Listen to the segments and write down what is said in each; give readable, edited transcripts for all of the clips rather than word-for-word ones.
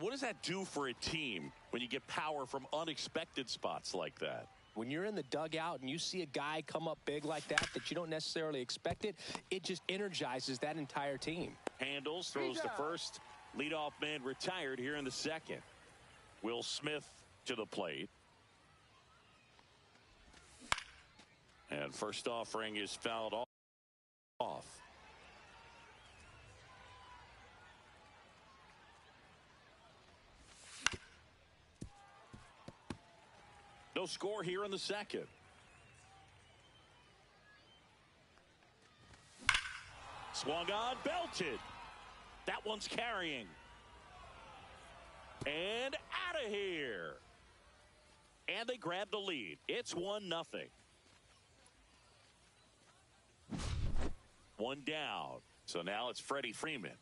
And what does that do for a team when you get power from unexpected spots like that? When you're in the dugout and you see a guy come up big like that you don't necessarily expect it, it just energizes that entire team. Handles, throws to first. Leadoff man retired here in the second. Will Smith to the plate. And first offering is fouled off. No score here in the second. Swung on, belted. That one's carrying. And out of here. And they grab the lead. It's 1-0. One down. So now it's Freddie Freeman.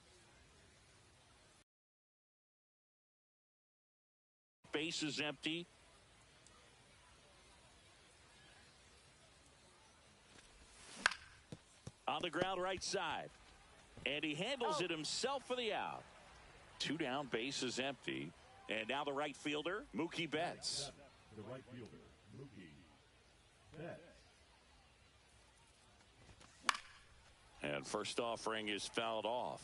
Base is empty. On the ground right side. And he handles it himself for the out. 2 down, base is empty. And now the right fielder, Mookie Betts. The right fielder, Mookie Betts. And first offering is fouled off.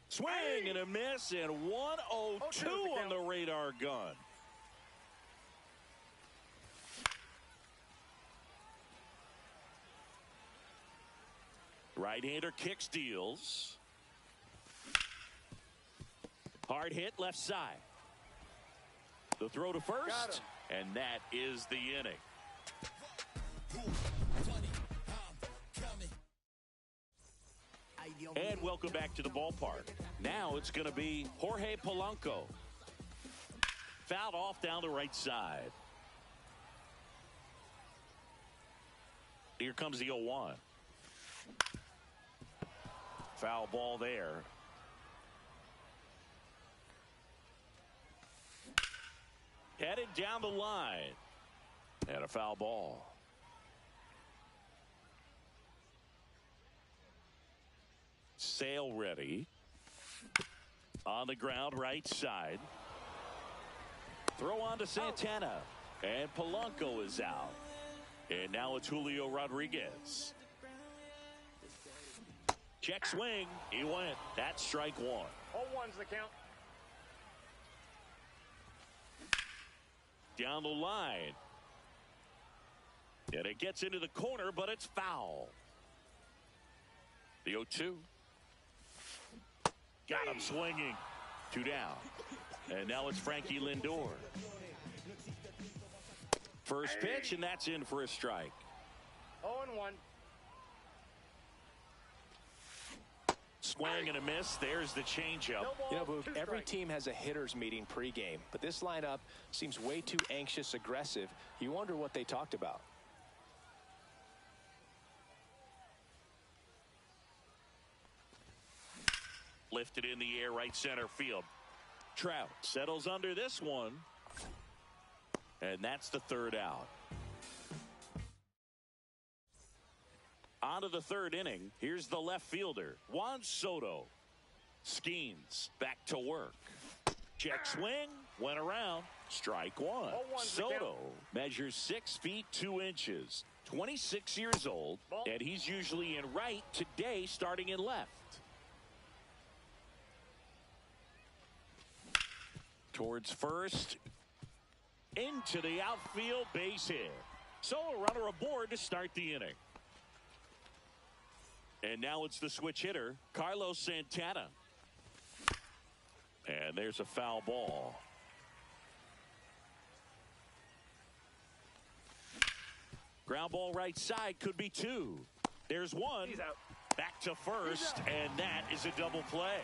Swing and a miss, and 1-0-2 on the radar gun. Right-hander kicks, deals. Hard hit left side. The throw to first, and that is the inning. And welcome back to the ballpark. Now it's going to be Jorge Polanco. Fouled off down the right side. Here comes the 0-1. Foul ball there. Headed down the line. And a foul ball. Sale ready. On the ground right side. Throw on to Santana. And Polanco is out. And now it's Julio Rodriguez. Check swing. He went. That's strike one. 0-1's the count. Down the line. And it gets into the corner, but it's foul. The 0-2. Got him swinging. 2 down. And now it's Frankie Lindor. First pitch, and that's in for a strike. 0-1. Swing and a miss. There's the changeup. You know, Boog, every team has a hitters meeting pregame, but this lineup seems way too anxious, aggressive. You wonder what they talked about. Lifted in the air, right center field. Trout settles under this one. And that's the 3rd out. On to the 3rd inning. Here's the left fielder, Juan Soto. Skeens back to work. Check swing. Went around. Strike one. Soto measures 6 feet 2 inches. 26 years old. And he's usually in right, today starting in left. Towards first. Into the outfield, base hit. So a runner aboard to start the inning. And now it's the switch hitter, Carlos Santana. And there's a foul ball. Ground ball right side, could be 2. There's 1. He's out. Back to first, and that is a double play.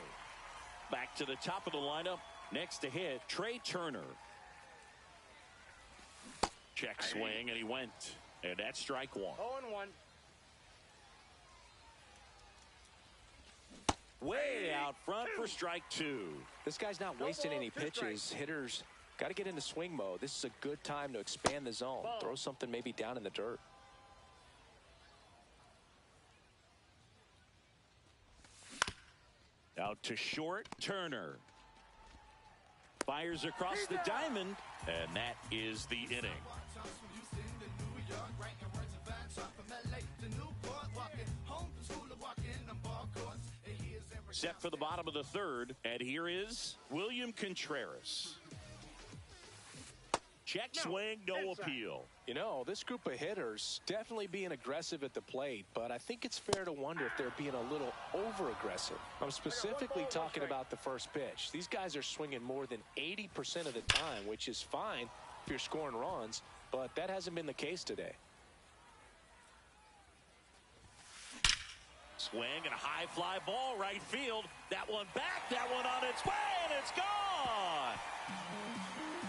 Back to the top of the lineup. Next to hit, Trey Turner. Check swing, and he went. And that's strike 1. 0-1. Way out front for strike 2. This guy's not wasting any pitches. Hitters got to get into swing mode. This is a good time to expand the zone. Throw something maybe down in the dirt. Out to short, Turner. Fires across the diamond, and that is the inning. Set for the bottom of the third, and here is William Contreras. Check swing, no appeal. You know, this group of hitters definitely being aggressive at the plate, but I think it's fair to wonder if they're being a little over-aggressive. I'm specifically talking about the first pitch. These guys are swinging more than 80% of the time, which is fine if you're scoring runs, but that hasn't been the case today. Swing and a high fly ball right field. That one back, that one on its way, and it's gone.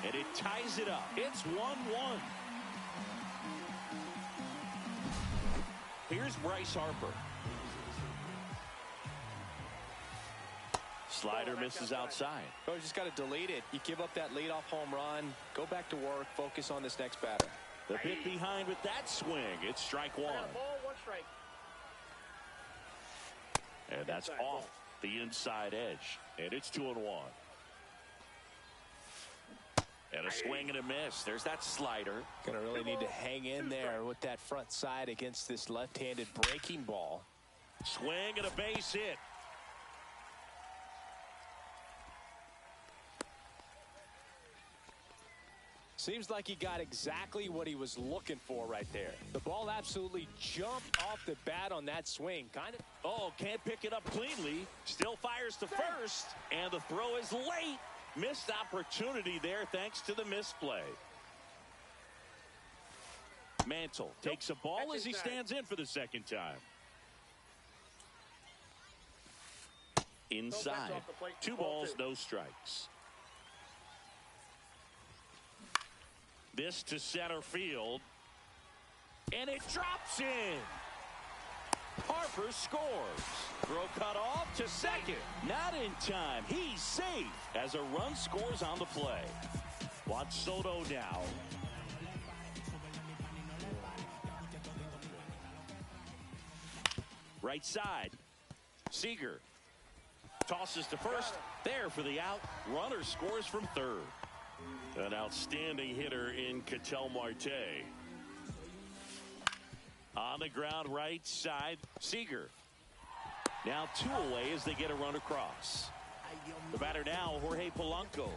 And it ties it up. It's 1-1. Here's Bryce Harper. Slider misses outside. Oh, you just got to delete it. You give up that leadoff home run, go back to work, focus on this next batter. The hit behind with that swing. It's strike one. Ball, one strike. And that's off the inside edge. And it's 2-1. And a swing and a miss. There's that slider. Gonna really need to hang in there with that front side against this left-handed breaking ball. Swing and a base hit. Seems like he got exactly what he was looking for right there. The ball absolutely jumped off the bat on that swing. Can't pick it up cleanly. Still fires to first. And the throw is late. Missed opportunity there thanks to the misplay. Mantle takes a ball as he stands in for the second time. Inside. 2 balls, no strikes. This to center field. And it drops in. Harper scores. Throw cut off to second. Not in time. He's safe as a run scores on the play. Juan Soto now. Right side. Seager tosses to first. There for the out. Runner scores from third. An outstanding hitter in Ketel Marte. On the ground right side, Seager. Now 2 away as they get a run across. The batter now, Jorge Polanco.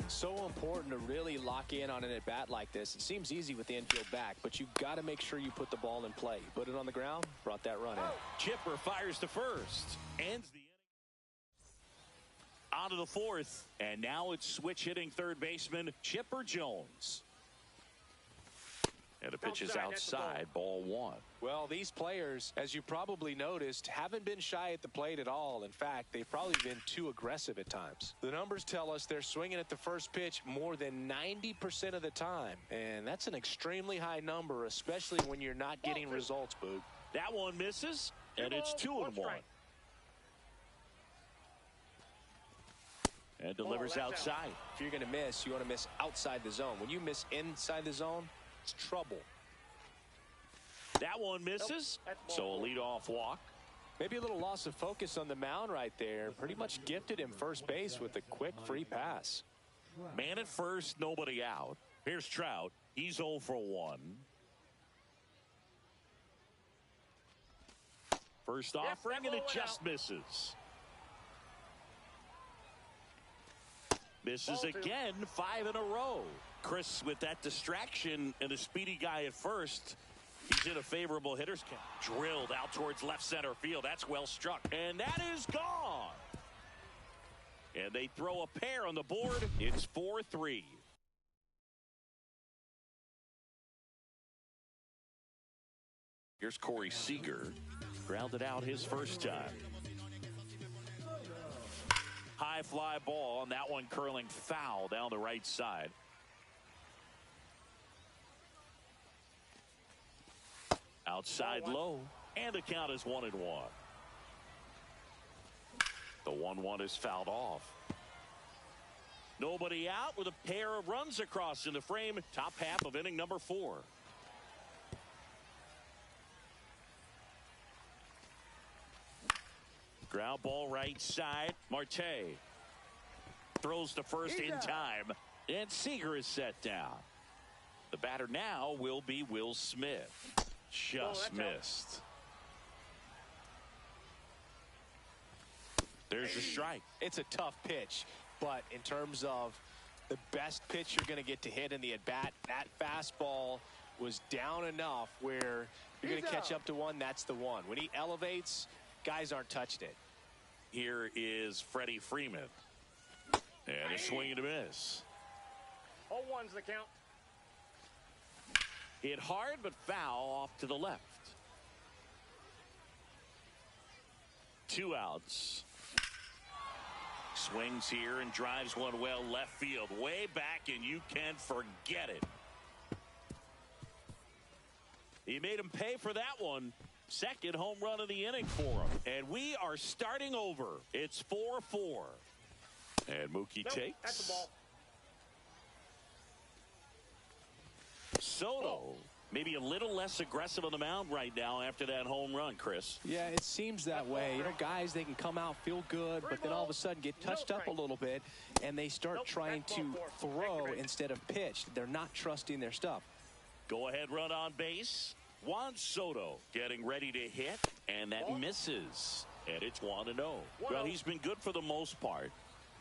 So important to really lock in on an at-bat like this. It seems easy with the infield back, but you've got to make sure you put the ball in play. Put it on the ground, brought that run in. Chipper fires to first. Ends the inning. On to the fourth, and now it's switch hitting third baseman Chipper Jones. And the pitch is outside, ball 1. Well, these players, as you probably noticed, haven't been shy at the plate at all. In fact, they've probably been too aggressive at times. The numbers tell us they're swinging at the first pitch more than 90% of the time. And that's an extremely high number, especially when you're not getting results, Boog. That one misses, and it's 2-1. And delivers outside. If you're going to miss, you want to miss outside the zone. When you miss inside the zone, it's trouble. That one misses. So a leadoff walk. Maybe a little loss of focus on the mound right there. Pretty much gifted him first base with a quick free pass. Man at first, nobody out. Here's Trout. He's 0 for 1. First offering, and it just misses. Misses again, 5 in a row. Chris with that distraction and a speedy guy at first. He's in a favorable hitter's count. Drilled out towards left center field. That's well struck. And that is gone. And they throw a pair on the board. It's 4-3. Here's Corey Seager. Grounded out his first time. High fly ball, and that one curling foul down the right side. Outside low, and the count is 1-1. The 1-1 is fouled off. Nobody out with a pair of runs across in the frame. Top half of inning number 4. Ground ball right side. Marte throws to first in time. And Seager is set down. The batter now will be Will Smith. Just missed. There's a strike. It's a tough pitch, but in terms of the best pitch you're going to get to hit in the at-bat, that fastball was down enough where you're going to catch up to one. That's the one. When he elevates, guys aren't touching it. Here is Freddie Freeman. And a swing and a miss. 0-1's the count. Hit hard but foul off to the left. 2 outs. Swings here and drives one well left field. Way back, and you can forget it. He made him pay for that one. Second home run of the inning for him. And we are starting over. It's 4-4. And Mookie takes. That's the ball. Soto maybe a little less aggressive on the mound right now after that home run, Chris. Yeah, it seems that way. You know, guys, they can come out, feel good, but then all of a sudden get touched up a little bit, and they start trying to throw instead of pitch. They're not trusting their stuff. Go ahead, run on base. Juan Soto getting ready to hit, and that misses. And it's 1-0. Well, he's been good for the most part.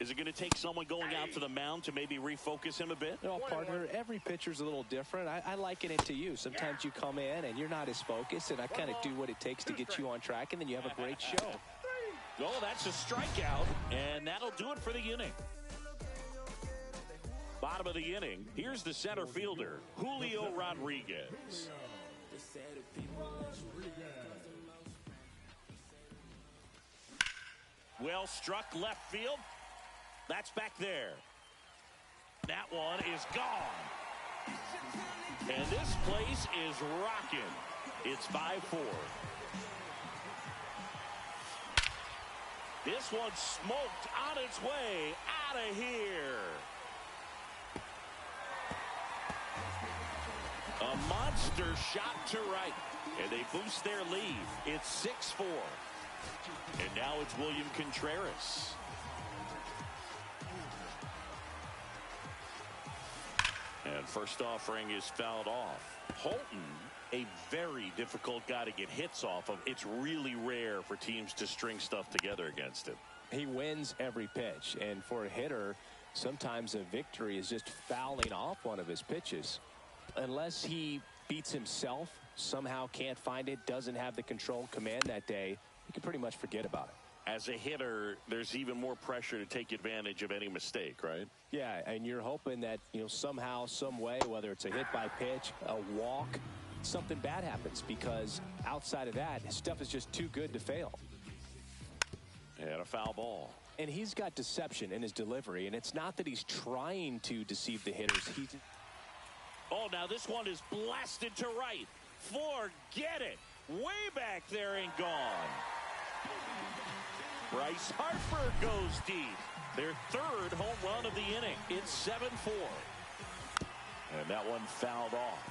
Is it going to take someone going out to the mound to maybe refocus him a bit? No, partner, every pitcher's a little different. I liken it to you. Sometimes you come in and you're not as focused, and I kind of do what it takes to get you on track, and then you have a great show. Oh, that's a strikeout, and that'll do it for the inning. Bottom of the inning, here's the center fielder, Julio Rodriguez. Well struck left field. That's back there. That one is gone. And this place is rocking. It's 5-4. This one smoked on its way out of here. A monster shot to right. And they boost their lead. It's 6-4. And now it's William Contreras. And first offering is fouled off. Holton, a very difficult guy to get hits off of. It's really rare for teams to string stuff together against him. He wins every pitch, and for a hitter, sometimes a victory is just fouling off one of his pitches. Unless he beats himself, somehow can't find it, doesn't have the control command that day, you can pretty much forget about it. As a hitter, there's even more pressure to take advantage of any mistake, right? Yeah, and you're hoping that, you know, somehow, some way, whether it's a hit by pitch, a walk, something bad happens, because outside of that, his stuff is just too good to fail. And a foul ball. And he's got deception in his delivery, and it's not that he's trying to deceive the hitters. Oh, now this one is blasted to right. Forget it. Way back there and gone. Bryce Harper goes deep. Their third home run of the inning. It's 7-4. And that one fouled off.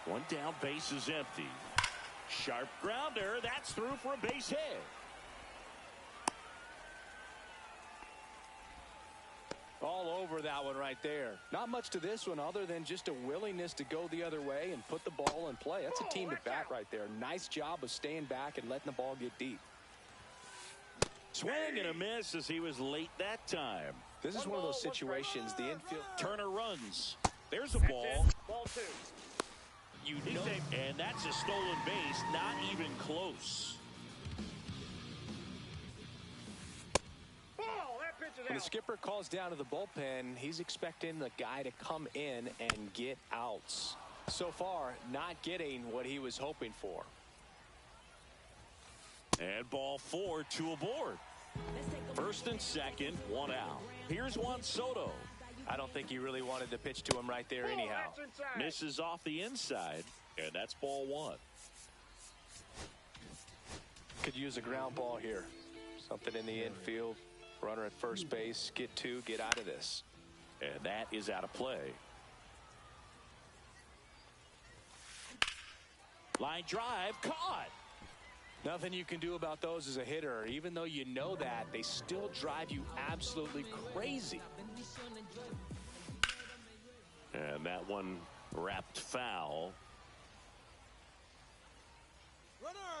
One down, base is empty. Sharp grounder. That's through for a base hit. All over that one right there. Not much to this one other than just a willingness to go the other way and put the ball in play. That's a team at bat right there. Nice job of staying back and letting the ball get deep. Swing and a miss as he was late that time. This is one of those situations, the infield. Turner runs. There's a ball. Ball 2. You know, and that's a stolen base, not even close. When the skipper calls down to the bullpen, he's expecting the guy to come in and get outs. So far, not getting what he was hoping for. And ball 4, 2 aboard. First and second, 1 out. Here's Juan Soto. I don't think he really wanted to pitch to him right there anyhow. Misses off the inside, and that's ball 1. Could use a ground ball here. Something in the infield. Runner at first base, get 2, get out of this. And that is out of play. Line drive, caught. Nothing you can do about those as a hitter. Even though you know that, they still drive you absolutely crazy. And that one wrapped foul.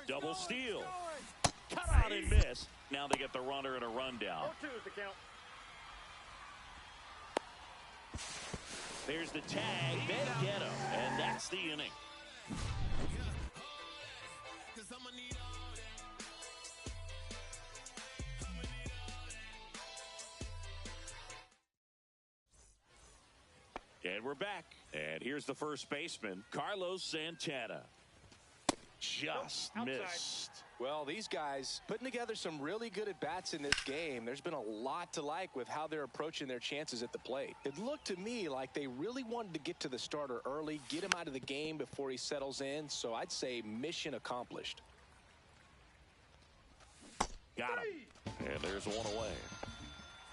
Double steal. Cut out and miss. Now they get the runner and a rundown. 0-2 is the count. There's the tag. Then get him. And that's the inning. And we're back. And here's the first baseman, Carlos Santana. Just missed. Well, these guys putting together some really good at-bats in this game. There's been a lot to like with how they're approaching their chances at the plate. It looked to me like they really wanted to get to the starter early, get him out of the game before he settles in. So I'd say mission accomplished. Got him. And there's one away.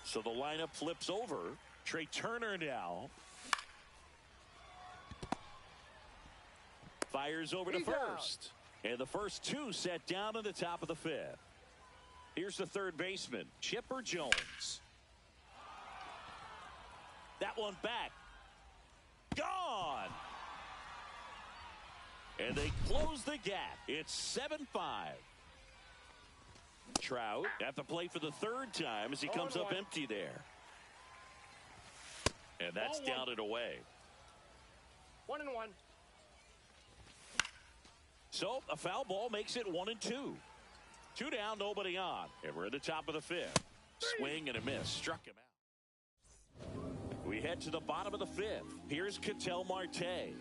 So the lineup flips over. Trey Turner now. Fires over to first. And the first two set down in the top of the fifth. Here's the third baseman, Chipper Jones. That one back. Gone. And they close the gap. It's 7-5. Trout at the plate for the third time as he comes up empty there. And that's down and away. 1-1. So a foul ball makes it 1-2. 2 down, nobody on. And we're at the top of the fifth. Swing and a miss. Struck him out. We head to the bottom of the fifth. Here's Ketel Marte.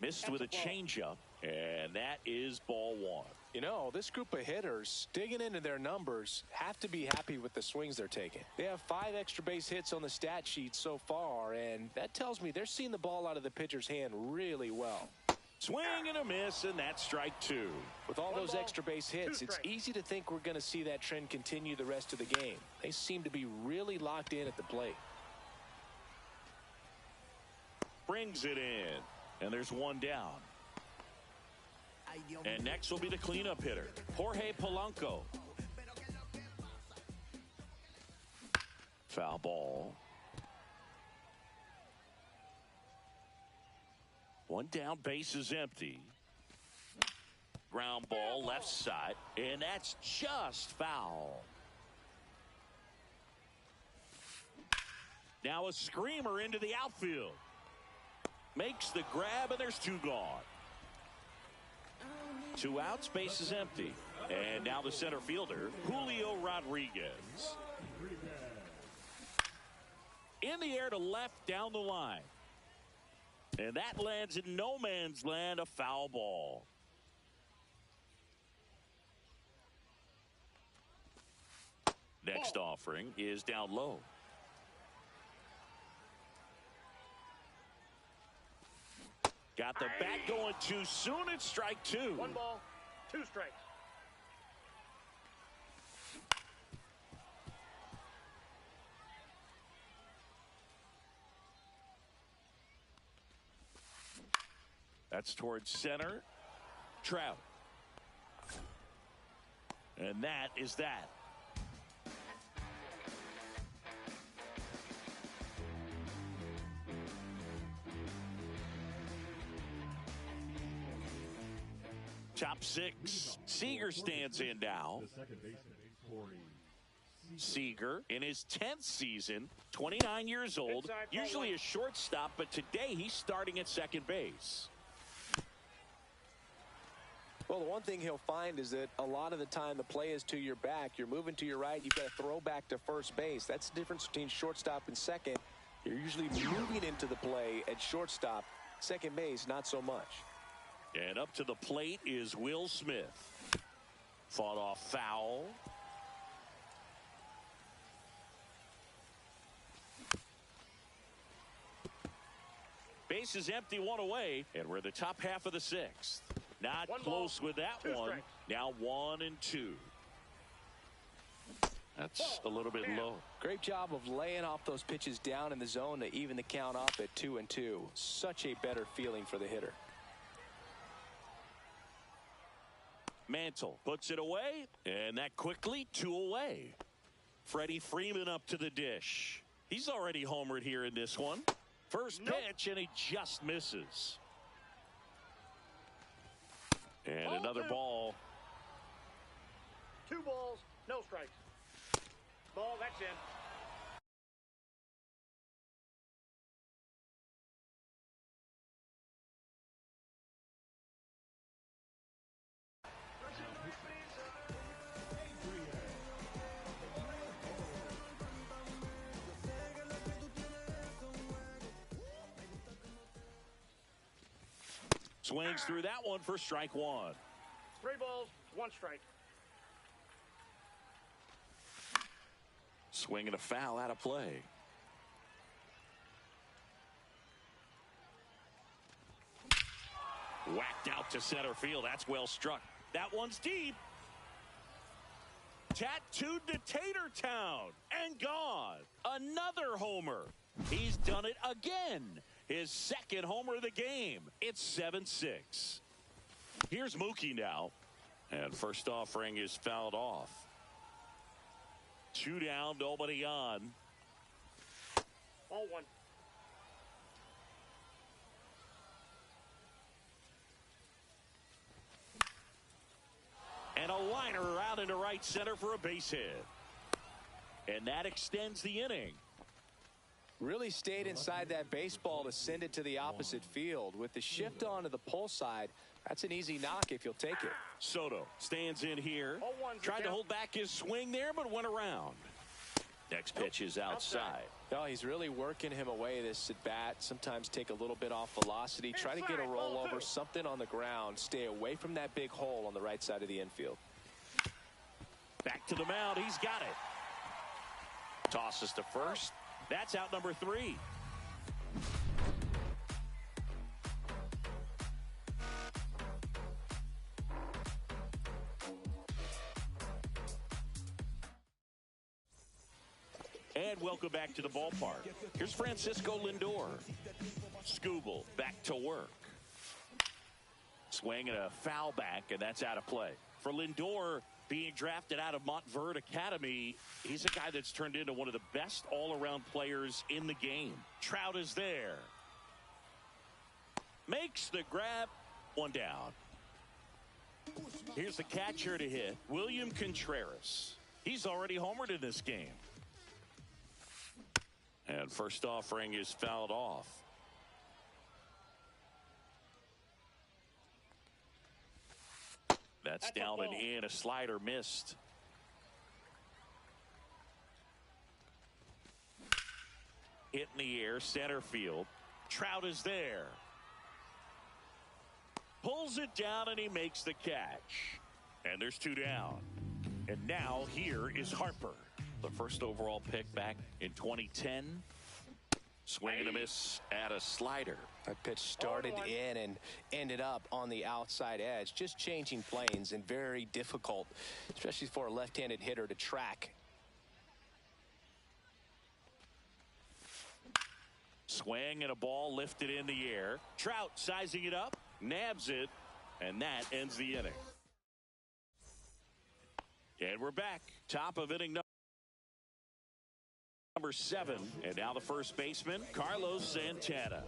Missed with a changeup. And that is ball one. You know, this group of hitters digging into their numbers have to be happy with the swings they're taking. They have 5 extra base hits on the stat sheet so far, and that tells me they're seeing the ball out of the pitcher's hand really well. Swing and a miss, and that's strike 2. With all those extra base hits, it's easy to think we're going to see that trend continue the rest of the game. They seem to be really locked in at the plate. Brings it in, and there's one down. And next will be the cleanup hitter, Jorge Polanco. Foul ball. One down, base is empty. Ground ball left side, and that's just foul. Now a screamer into the outfield. Makes the grab, and there's 2 gone. 2 outs, base is empty. And now the center fielder, Julio Rodriguez. In the air to left down the line. And that lands in no man's land, a foul ball. Next offering is down low. Got the bat going too soon. It's strike 2. 1 ball, 2 strikes. That's towards center. Trout. And that is that. Top 6. Seager stands in now. The second baseman, Corey Seager in his 10th season, 29 years old, usually a shortstop, but today he's starting at second base. Well, the one thing he'll find is that a lot of the time the play is to your back. You're moving to your right. You've got to throw back to first base. That's the difference between shortstop and second. You're usually moving into the play at shortstop. Second base, not so much. And up to the plate is Will Smith. Fought off foul. Base is empty, 1 away, and we're in the top half of the 6th. Not close with that one. Now 1-2. That's a little bit low. Great job of laying off those pitches down in the zone to even the count up at 2-2. Such a better feeling for the hitter. Mantle puts it away, and that quickly 2 away. Freddie Freeman up to the dish. He's already homered here in this one. First pitch, and he just misses. And another ball. 2 balls, no strikes. Ball, that's in. Swings through that one for strike 1. 3 balls, 1 strike. Swinging a foul out of play. Whacked out to center field. That's well struck. That one's deep. Tattooed to Tatertown and gone. Another homer. He's done it again. His second homer of the game. It's 7-6. Here's Mookie now. And first offering is fouled off. 2 down, nobody on. Ball 1. And a liner out into right center for a base hit. And that extends the inning. Really stayed inside that baseball to send it to the opposite field. With the shift onto the pull side, that's an easy knock if you'll take it. Soto stands in here. Tried to hold back his swing there, but went around. Next pitch is outside. No, he's really working him away this at bat. Sometimes take a little bit off velocity. Try to get a rollover, something on the ground. Stay away from that big hole on the right side of the infield. Back to the mound. He's got it. Tosses to first. That's out number 3. And welcome back to the ballpark. Here's Francisco Lindor. Skubal back to work. Swing and a foul back, and that's out of play. For Lindor, being drafted out of Montverde Academy, he's a guy that's turned into one of the best all-around players in the game. Trout is there. Makes the grab. 1 down. Here's the catcher to hit, William Contreras. He's already homered in this game. And first offering is fouled off. That's down and in. A slider missed. Hit in the air, center field. Trout is there. Pulls it down and he makes the catch. And there's 2 down. And now here is Harper. The first overall pick back in 2010. Swing and a miss at a slider. That pitch started in and ended up on the outside edge. Just changing planes and very difficult, especially for a left-handed hitter to track. Swing and a ball lifted in the air. Trout sizing it up, nabs it, and that ends the inning. And we're back. Top of inning number 7, and now the first baseman, Carlos Santana.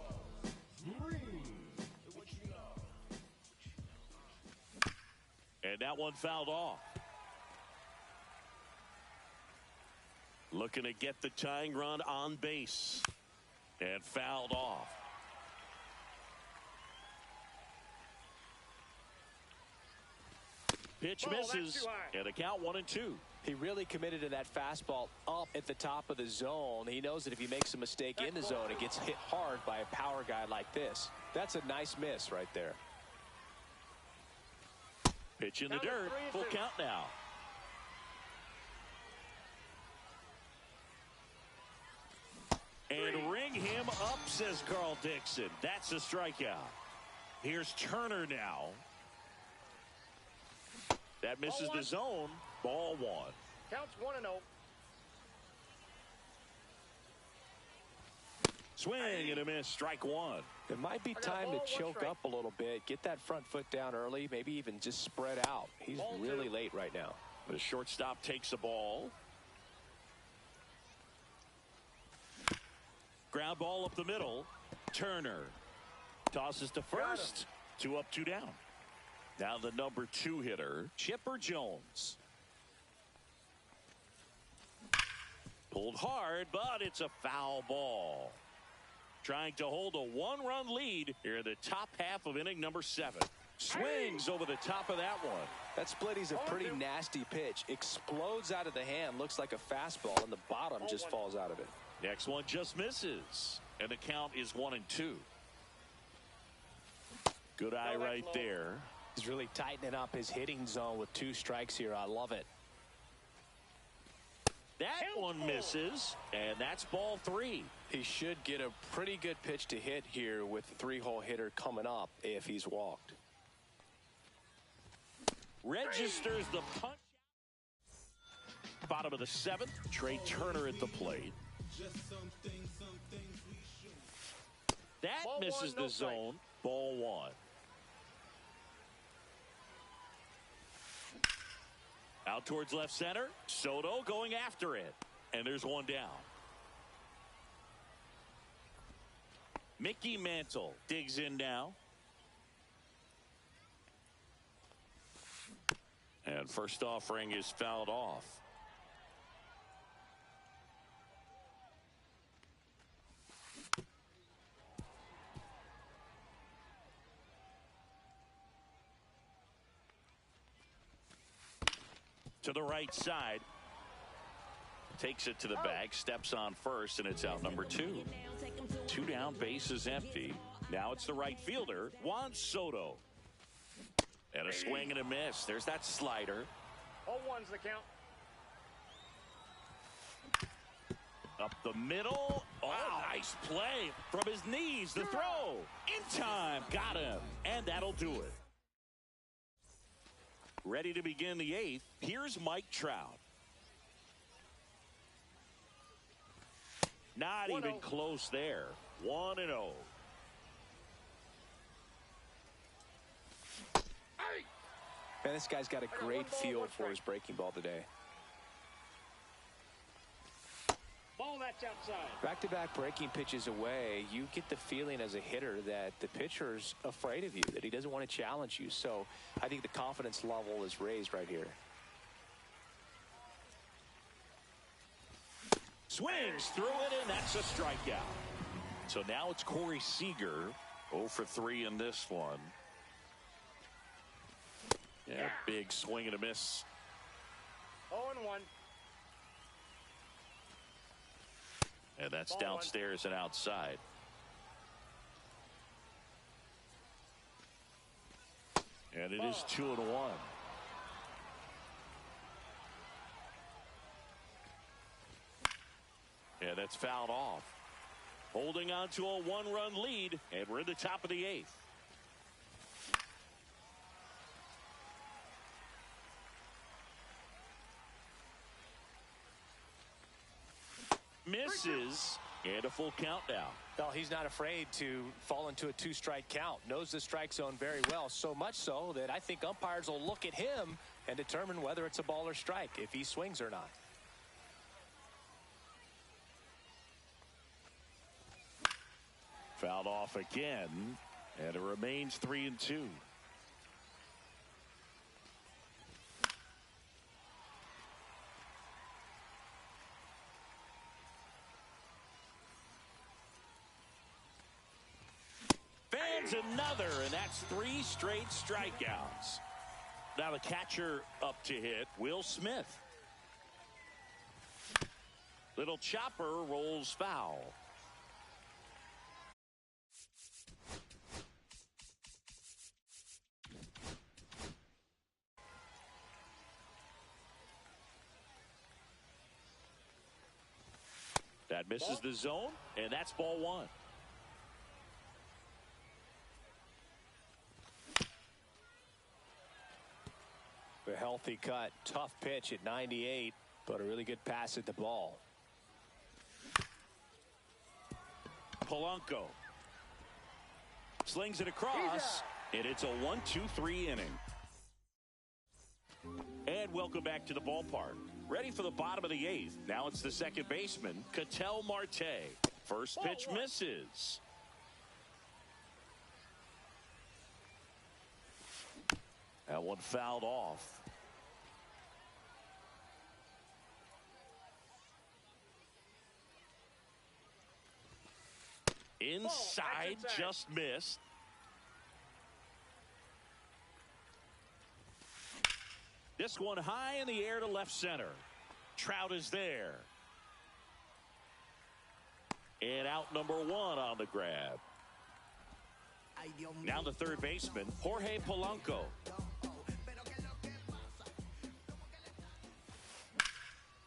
And that one fouled off. Looking to get the tying run on base. And fouled off. Pitch misses, and a count 1-2. He really committed to that fastball up at the top of the zone. He knows that if he makes a mistake in the zone, it gets hit hard by a power guy like this. That's a nice miss right there. Pitch in the dirt. Full count now. And ring him up, says Carl Dixon. That's a strikeout. Here's Turner now. That misses the zone. Ball 1. Counts 1-0. Swing and a miss. Strike one. It might be time to choke up a little bit, get that front foot down early, maybe even just spread out. He's really late right now. The shortstop takes the ball. Ground ball up the middle. Turner tosses to first. 2 up, 2 down. Now the number 2 hitter, Chipper Jones. Pulled hard, but it's a foul ball. Trying to hold a 1-run lead here in the top half of inning number 7. Swings over the top of that one. That splitty's a pretty nasty pitch. Explodes out of the hand. Looks like a fastball, and the bottom just falls out of it. Next one just misses. And the count is 1-2. Good eye right there. He's really tightening up his hitting zone with 2 strikes here. I love it. That one misses, and that's ball 3. He should get a pretty good pitch to hit here with the 3-hole hitter coming up if he's walked. Registers the punch. Bottom of the 7th, Trey Turner at the plate. That misses the zone. Ball 1. Out towards left center. Soto going after it. And there's one down. Mickey Mantle digs in now. And first offering is fouled off. To the right side. Takes it to the bag. Steps on first, and it's out number 2. 2 down. Base is empty. Now it's the right fielder, Juan Soto. And a swing and a miss. There's that slider. 0-1's the count. Up the middle. Oh, nice play from his knees. The throw. In time. Got him. And that'll do it. Ready to begin the 8th. Here's Mike Trout. Not even close there. 1-0. Man, this guy's got a great feel for his breaking ball today. Ball that's outside. Back-to-back breaking pitches away, you get the feeling as a hitter that the pitcher's afraid of you, that he doesn't want to challenge you. So I think the confidence level is raised right here. Swings through it, and that's a strikeout. So now it's Corey Seager. 0 for 3 in this one. Yeah, big swing and a miss. 0-1. And that's downstairs and outside. And it is 2-1. And that's fouled off. Holding on to a 1-run lead, and we're in the top of the 8th. Misses, and a full count now. Well, he's not afraid to fall into a 2-strike count. Knows the strike zone very well, so much so that I think umpires will look at him and determine whether it's a ball or strike, if he swings or not. Fouled off again, and it remains 3-2. Fans another, and that's 3 straight strikeouts. Now the catcher up to hit, Will Smith. Little chopper rolls foul. That misses the zone, and that's ball 1. A healthy cut, tough pitch at 98, but a really good pass at the ball. Polanco slings it across, and it's a 1-2-3 inning. And welcome back to the ballpark. Ready for the bottom of the 8th. Now it's the second baseman, Ketel Marte. First pitch misses. That one fouled off. Inside, just missed. This one high in the air to left center. Trout is there. And out number 1 on the grab. Now the third baseman, Jorge Polanco.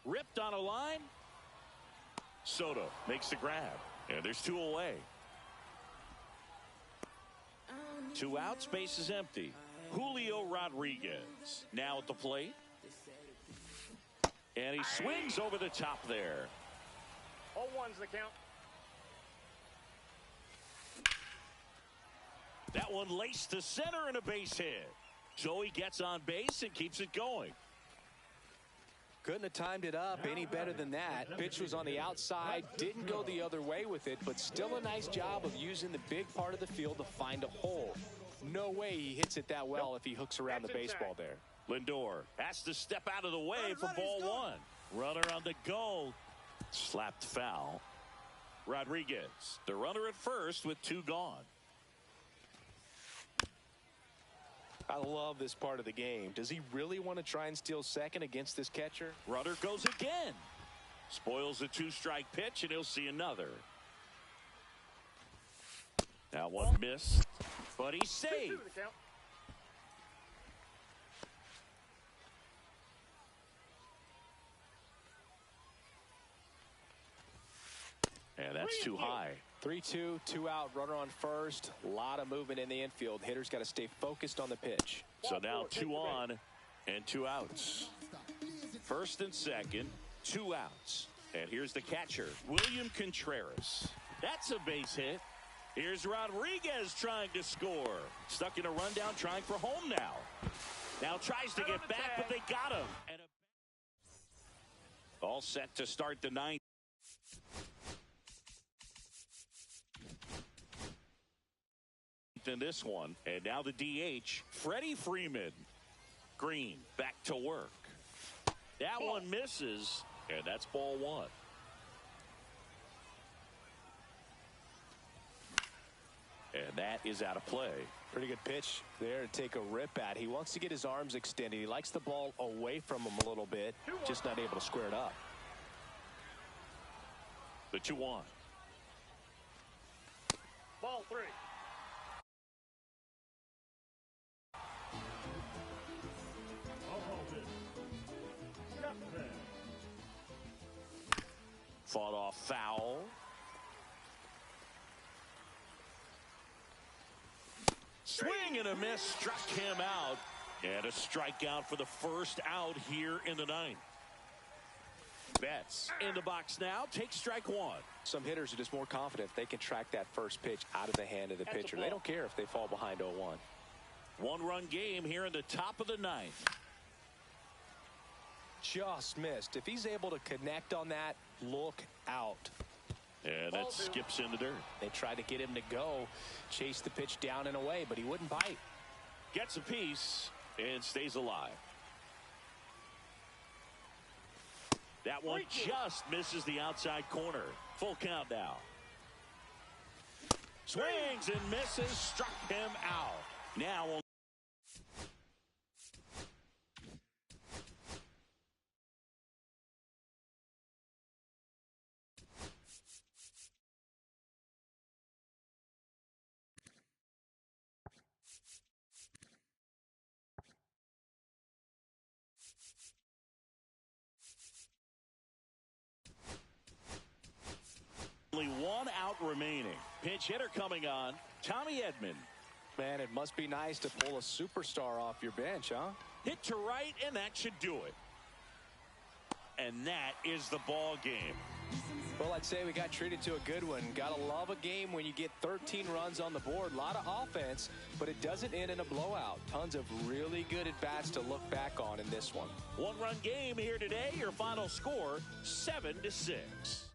Ripped on a line. Soto makes the grab. And there's 2 away. 2 outs, base is empty. Julio Rodriguez now at the plate. And he swings over the top there. 0-1's the count. That one laced to center and a base hit. So he gets on base and keeps it going. Couldn't have timed it up any better than that. Pitch was on the outside, didn't go the other way with it, but still a nice job of using the big part of the field to find a hole. No way he hits it that well if he hooks around the baseball there. Lindor has to step out of the way for ball 1. Runner on the go. Slapped foul. Rodriguez, the runner at first with 2 gone. I love this part of the game. Does he really want to try and steal second against this catcher? Runner goes again. Spoils a 2-strike pitch, and he'll see another. Now one missed, but he's saved. And that's too high. 3-2, 2 out, runner on first. A lot of movement in the infield. Hitters got to stay focused on the pitch. So now 2 on and 2 outs. First and second, 2 outs. And here's the catcher, William Contreras. That's a base hit. Here's Rodriguez trying to score. Stuck in a rundown, trying for home now. Now tries to get back, but they got him. And all set to start the 9th. In this one, and now the DH, Freddie Freeman. Green back to work. That one misses, and that's ball 1. And that is out of play. Pretty good pitch there to take a rip at. He wants to get his arms extended. He likes the ball away from him a little bit, just not able to square it up. The 2-1. Ball 3. Fought off foul. Swing and a miss, struck him out. And a strikeout for the first out here in the 9th. Betts in the box now, takes strike 1. Some hitters are just more confident if they can track that first pitch out of the hand of the pitcher. They don't care if they fall behind 0-1. 1-run game here in the top of the 9th. Just missed. If he's able to connect on that, look out. And that skips in the dirt. They tried to get him to go, chase the pitch down and away, but he wouldn't bite. Gets a piece and stays alive. That one just misses the outside corner. Full count now. Swings and misses, struck him out. Now on. Only 1 out remaining. Pinch hitter coming on, Tommy Edman. Man, it must be nice to pull a superstar off your bench, huh? Hit to right, and that should do it. And that is the ball game. Well, I'd say we got treated to a good one. Gotta love a game when you get 13 runs on the board. A lot of offense, but it doesn't end in a blowout. Tons of really good at-bats to look back on in this one. One-run game here today. Your final score, 7-6.